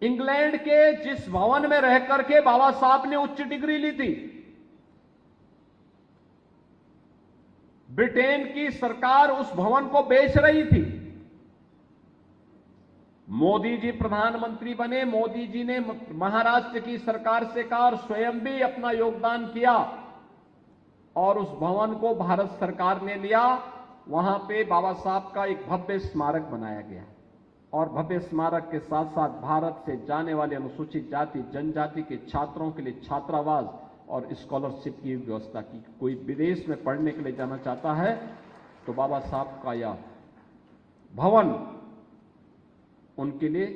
England के जिस भवन में रह करके बाबा साहब ने उच्च डिग्री ली थी, ब्रिटेन की सरकार उस भवन को बेच रही थी। मोदी जी प्रधानमंत्री बने, मोदी जी ने महाराष्ट्र की सरकार से कहा और स्वयं भी अपना योगदान किया और उस भवन को भारत सरकार ने लिया। वहां पे बाबा साहब का एक भव्य स्मारक बनाया गया और भव्य स्मारक के साथ साथ भारत से जाने वाले अनुसूचित जाति जनजाति के छात्रों के लिए छात्रावास और स्कॉलरशिप की व्यवस्था की। कोई विदेश में पढ़ने के लिए जाना चाहता है तो बाबा साहब का यह भवन उनके लिए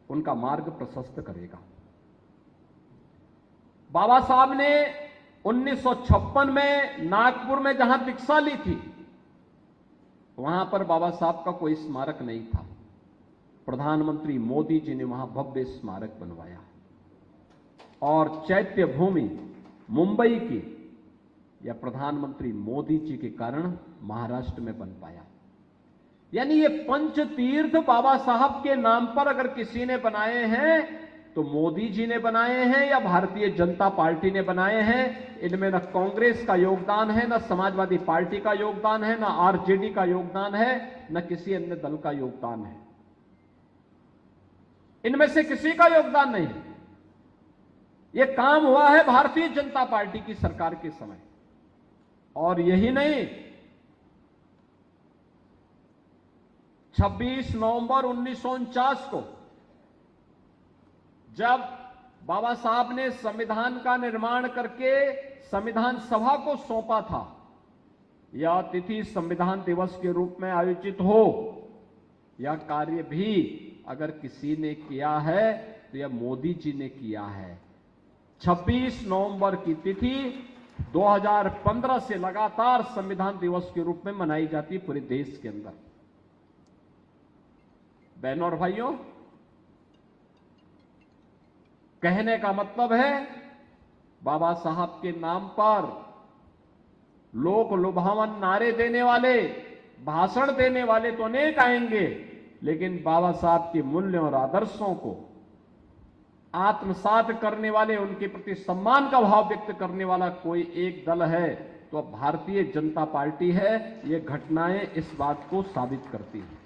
उनका मार्ग प्रशस्त करेगा। बाबा साहब ने 1956 में नागपुर में जहां दीक्षा ली थी, वहां पर बाबा साहब का कोई स्मारक नहीं था। प्रधानमंत्री मोदी जी ने वहां भव्य स्मारक बनवाया और चैत्य भूमि मुंबई की या प्रधानमंत्री मोदी जी के कारण महाराष्ट्र में बन पाया। यानी ये पंच तीर्थ बाबा साहब के नाम पर अगर किसी ने बनाए हैं तो मोदी जी ने बनाए हैं या भारतीय जनता पार्टी ने बनाए हैं। इनमें न कांग्रेस का योगदान है, न समाजवादी पार्टी का योगदान है, न आरजेडी का योगदान है, न किसी अन्य दल का योगदान है। इनमें से किसी का योगदान नहीं है। यह काम हुआ है भारतीय जनता पार्टी की सरकार के समय। और यही नहीं, 26 नवंबर 1949 को जब बाबा साहब ने संविधान का निर्माण करके संविधान सभा को सौंपा था, यह तिथि संविधान दिवस के रूप में आयोजित हो, यह कार्य भी अगर किसी ने किया है तो यह मोदी जी ने किया है। 26 नवंबर की तिथि 2015 से लगातार संविधान दिवस के रूप में मनाई जाती है पूरे देश के अंदर। बहनों और भाइयों, कहने का मतलब है बाबा साहब के नाम पर लोक लुभावन नारे देने वाले, भाषण देने वाले तो अनेक आएंगे, लेकिन बाबा साहब के मूल्यों और आदर्शों को आत्मसात करने वाले, उनके प्रति सम्मान का भाव व्यक्त करने वाला कोई एक दल है तो भारतीय जनता पार्टी है। ये घटनाएं इस बात को साबित करती हैं।